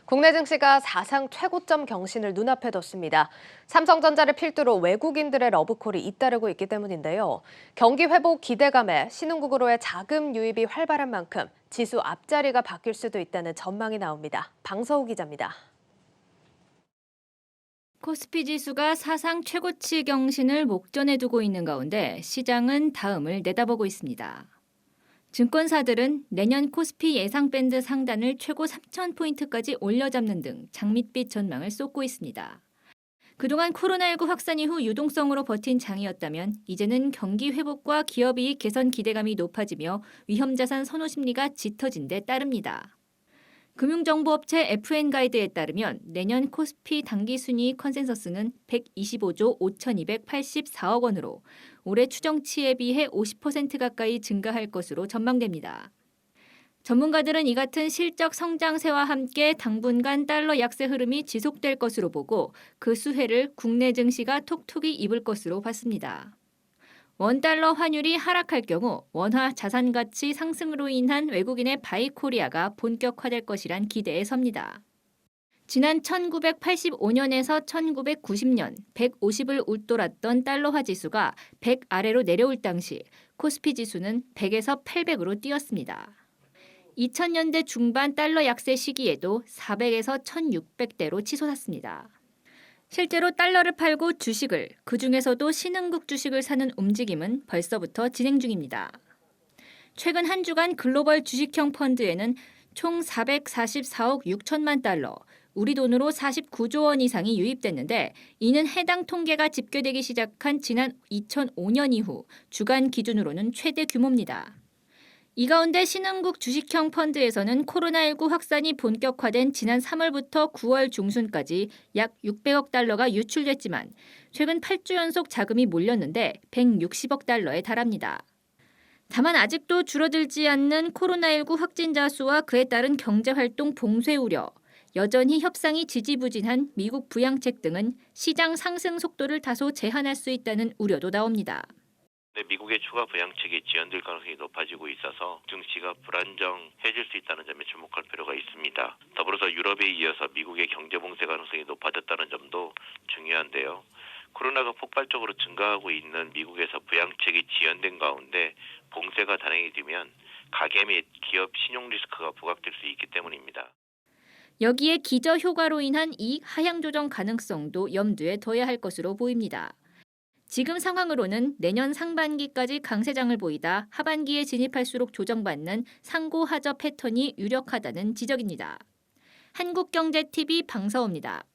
국내 증시가 사상 최고점 경신을 눈앞에 뒀습니다. 삼성전자를 필두로 외국인들의 러브콜이 잇따르고 있기 때문인데요. 경기 회복 기대감에 신흥국으로의 자금 유입이 활발한 만큼 지수 앞자리가 바뀔 수도 있다는 전망이 나옵니다. 방서우 기자입니다. 코스피 지수가 사상 최고치 경신을 목전에 두고 있는 가운데 시장은 다음을 내다보고 있습니다. 증권사들은 내년 코스피 예상 밴드 상단을 최고 3,000포인트까지 올려잡는 등 장밋빛 전망을 쏟고 있습니다. 그동안 코로나19 확산 이후 유동성으로 버틴 장이었다면 이제는 경기 회복과 기업이익 개선 기대감이 높아지며 위험자산 선호 심리가 짙어진 데 따릅니다. 금융정보업체 FN가이드에 따르면 내년 코스피 당기순이익 컨센서스는 125조 5,284억 원으로 올해 추정치에 비해 50% 가까이 증가할 것으로 전망됩니다. 전문가들은 이 같은 실적 성장세와 함께 당분간 달러 약세 흐름이 지속될 것으로 보고 그 수혜를 국내 증시가 톡톡히 입을 것으로 봤습니다. 원달러 환율이 하락할 경우 원화 자산 가치 상승으로 인한 외국인의 바이코리아가 본격화될 것이란 기대에 섭니다. 지난 1985년에서 1990년 150을 웃돌았던 달러화 지수가 100 아래로 내려올 당시 코스피 지수는 100에서 800으로 뛰었습니다. 2000년대 중반 달러 약세 시기에도 400에서 1600대로 치솟았습니다. 실제로 달러를 팔고 주식을, 그중에서도 신흥국 주식을 사는 움직임은 벌써부터 진행 중입니다. 최근 한 주간 글로벌 주식형 펀드에는 총 444억 6천만 달러, 우리 돈으로 49조 원 이상이 유입됐는데 이는 해당 통계가 집계되기 시작한 지난 2005년 이후 주간 기준으로는 최대 규모입니다. 이 가운데 신흥국 주식형 펀드에서는 코로나19 확산이 본격화된 지난 3월부터 9월 중순까지 약 600억 달러가 유출됐지만 최근 8주 연속 자금이 몰렸는데 160억 달러에 달합니다. 다만 아직도 줄어들지 않는 코로나19 확진자 수와 그에 따른 경제활동 봉쇄 우려, 여전히 협상이 지지부진한 미국 부양책 등은 시장 상승 속도를 다소 제한할 수 있다는 우려도 나옵니다. 미국의 추가 부양책이 지연될 가능성이 높아지고 있어서 증시가 불안정해질 수 있다는 점에 주목할 필요가 있습니다. 더불어서 유럽에 이어서 미국의 경제 봉쇄 가능성이 높아졌다는 점도 중요한데요. 코로나가 폭발적으로 증가하고 있는 미국에서 부양책이 지연된 가운데 봉쇄가 단행이 되면 가계 및 기업 신용 리스크가 부각될 수 있기 때문입니다. 여기에 기저 효과로 인한 이익 하향 조정 가능성도 염두에 둬야 할 것으로 보입니다. 지금 상황으로는 내년 상반기까지 강세장을 보이다 하반기에 진입할수록 조정받는 상고하저 패턴이 유력하다는 지적입니다. 한국경제TV 방서우입니다.